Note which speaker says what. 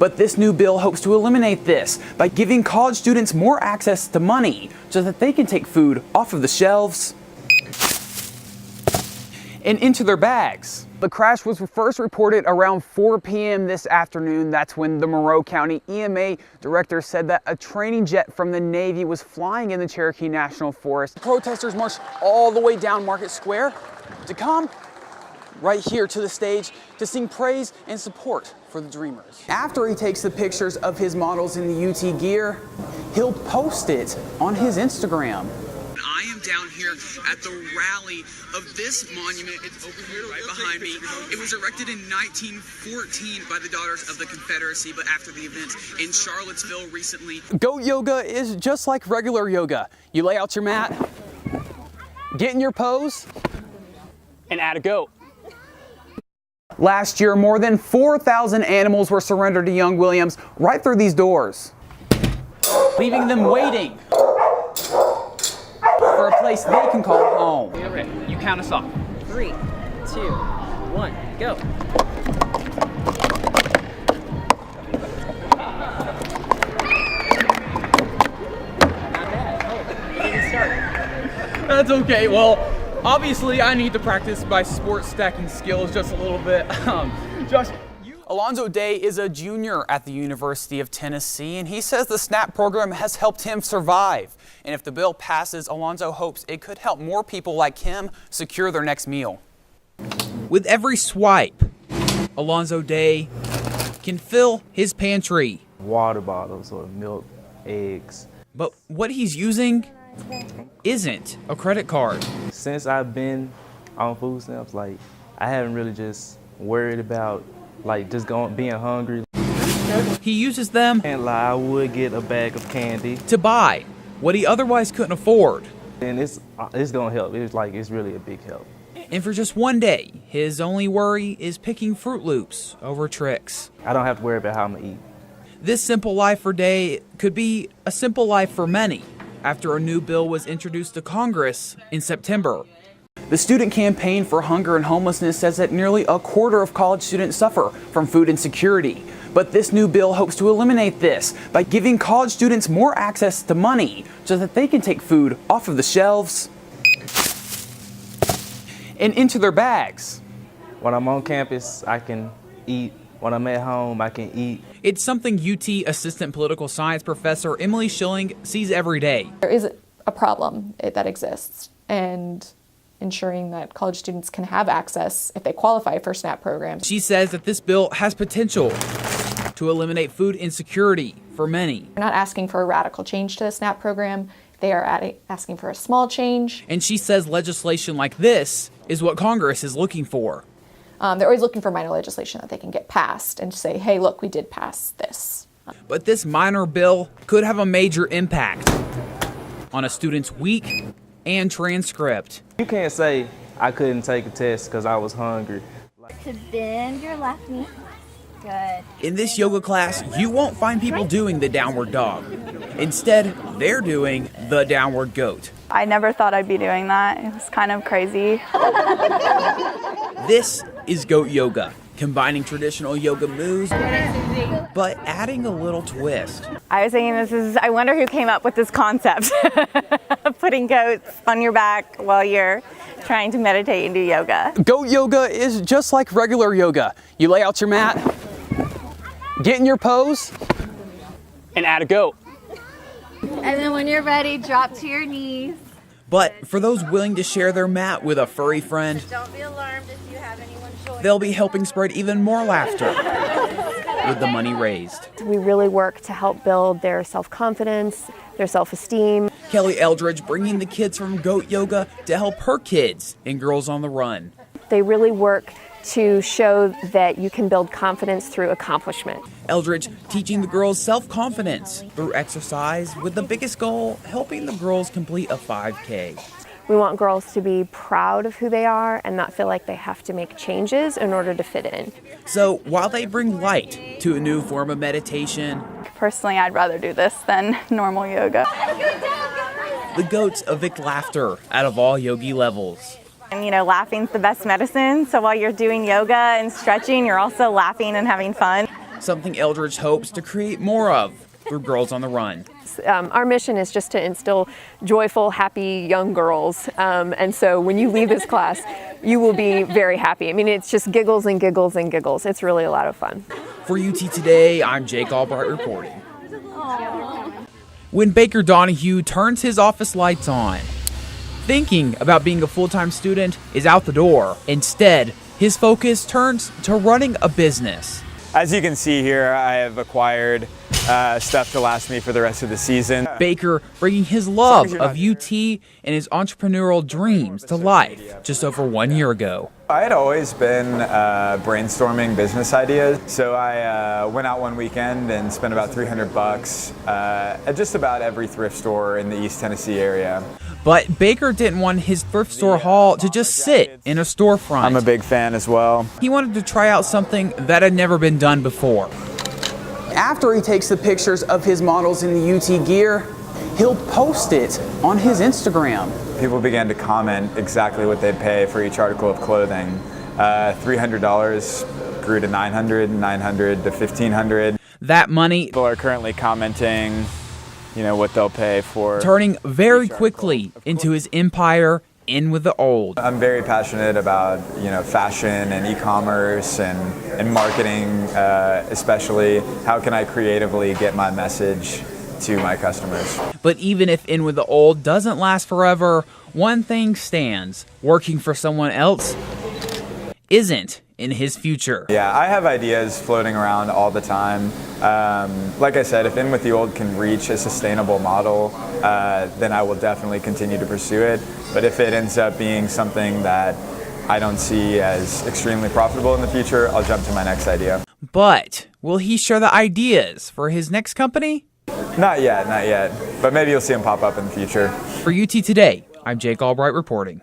Speaker 1: But this new bill hopes to eliminate this by giving college students more access to money so that they can take food off of the shelves and into their bags. The crash was first reported around 4 p.m. this afternoon. That's when the Monroe County EMA director said that a training jet from the Navy was flying in the Cherokee National Forest. Protesters marched all the way down Market Square to come right here to the stage to sing praise and support for the Dreamers. After he takes the pictures of his models in the UT gear, he'll post it on his Instagram.
Speaker 2: I am down here at the rally of this monument. It's over here right behind me. It was erected in 1914 by the Daughters of the Confederacy, but after the events in Charlottesville recently.
Speaker 1: Goat yoga is just like regular yoga. You lay out your mat, get in your pose, and add a goat. Last year, more than 4,000 animals were surrendered to Young Williams right through these doors, leaving them waiting for a place they can call home.
Speaker 3: Okay, you count us off. 3, 2, 1, go.
Speaker 4: That's okay. Well, obviously I need to practice my sports stacking skills just a little bit.
Speaker 1: Alonzo Day is a junior at the University of Tennessee, and he says the SNAP program has helped him survive. And if the bill passes, Alonzo hopes it could help more people like him secure their next meal.
Speaker 5: With every swipe, Alonzo Day can fill his pantry.
Speaker 6: Water bottles or milk, eggs.
Speaker 5: But what he's using isn't a credit card.
Speaker 6: Since I've been on food stamps, I haven't really just worried about just being hungry.
Speaker 5: He uses them
Speaker 6: And I would get a bag of candy
Speaker 5: to buy what he otherwise couldn't afford.
Speaker 6: and it's gonna help. It's really a big help.
Speaker 5: And for just one day, his only worry is picking Fruit Loops over Trix.
Speaker 6: I don't have to worry about how I'm gonna eat.
Speaker 5: This simple life for Day could be a simple life for many after a new bill was introduced to Congress in September.
Speaker 1: The Student Campaign for Hunger and Homelessness says that nearly a quarter of college students suffer from food insecurity. But this new bill hopes to eliminate this by giving college students more access to money so that they can take food off of the shelves and into their bags.
Speaker 6: When I'm on campus, I can eat. When I'm at home, I can eat.
Speaker 5: It's something UT Assistant Political Science Professor Emily Schilling sees every day.
Speaker 7: There is a problem that exists, and ensuring that college students can have access if they qualify for SNAP programs.
Speaker 5: She says that this bill has potential to eliminate food insecurity for many.
Speaker 7: We're not asking for a radical change to the SNAP program. They are asking for a small change.
Speaker 5: And she says legislation like this is what Congress is looking for.
Speaker 7: They're always looking for minor legislation that they can get passed and say, hey, look, we did pass this.
Speaker 5: But this minor bill could have a major impact on a student's week and transcript.
Speaker 6: You can't say I couldn't take a test because I was hungry.
Speaker 8: To bend your left knee. Good.
Speaker 5: In this yoga class, you won't find people doing the downward dog. Instead, they're doing the downward goat.
Speaker 8: I never thought I'd be doing that. It was kind of crazy.
Speaker 5: This is goat yoga, combining traditional yoga moves, but adding a little twist.
Speaker 8: I was thinking I wonder who came up with this concept of putting goats on your back while you're trying to meditate and do yoga.
Speaker 1: Goat yoga is just like regular yoga. You lay out your mat, get in your pose, and add a goat.
Speaker 8: And then when you're ready, drop to your knees.
Speaker 5: But for those willing to share their mat with a furry friend,
Speaker 8: Don't be alarmed if you have anyone join.
Speaker 5: they'll be helping spread even more laughter with the money raised.
Speaker 9: We really work to help build their self-confidence, their self-esteem.
Speaker 5: Kelly Eldridge bringing the kids from goat yoga to help her kids in Girls on the Run.
Speaker 9: They really work to show that you can build confidence through accomplishment.
Speaker 5: Eldridge teaching the girls self-confidence through exercise, with the biggest goal helping the girls complete a 5K.
Speaker 9: We want girls to be proud of who they are and not feel like they have to make changes in order to fit in.
Speaker 5: So while they bring light to a new form of meditation,
Speaker 8: Personally, I'd rather do this than normal yoga.
Speaker 5: the goats evict laughter out of all yogi levels.
Speaker 8: And laughing's the best medicine. So while you're doing yoga and stretching, you're also laughing and having fun.
Speaker 5: something Eldridge hopes to create more of through Girls on the Run.
Speaker 9: Our mission is just to instill joyful, happy young girls. And so when you leave this class, you will be very happy. I mean, it's just giggles and giggles and giggles. It's really a lot of fun.
Speaker 5: For UT Today, I'm Jake Albright reporting. When Baker Donahue turns his office lights on, thinking about being a full-time student is out the door. Instead, his focus turns to running a business.
Speaker 10: As you can see here, I have acquired stuff to last me for the rest of the season.
Speaker 5: Baker bringing his love of UT and his entrepreneurial dreams to life just over 1 year ago.
Speaker 10: I had always been brainstorming business ideas, so I went out one weekend and spent about $300 at just about every thrift store in the East Tennessee area.
Speaker 5: But Baker didn't want his thrift store haul to just sit in a storefront.
Speaker 10: I'm a big fan as well.
Speaker 5: He wanted to try out something that had never been done before.
Speaker 1: After he takes the pictures of his models in the UT gear, he'll post it on his Instagram.
Speaker 10: People began to comment exactly what they'd pay for each article of clothing. $300 grew to $900, $900 to $1,500.
Speaker 5: That money,
Speaker 10: people are currently commenting, what they'll pay for.
Speaker 5: Turning very quickly into his empire in with the old.
Speaker 10: I'm very passionate about, fashion and e-commerce and marketing, especially. How can I creatively get my message to my customers?
Speaker 5: But even if in with the old doesn't last forever, one thing stands: working for someone else isn't in his future.
Speaker 10: Yeah, I have ideas floating around all the time. Like I said, if In With the Old can reach a sustainable model, then I will definitely continue to pursue it. But if it ends up being something that I don't see as extremely profitable in the future, I'll jump to my next idea.
Speaker 5: But will he share the ideas for his next company?
Speaker 10: Not yet. But maybe you'll see them pop up in the future.
Speaker 5: For UT Today, I'm Jake Albright reporting.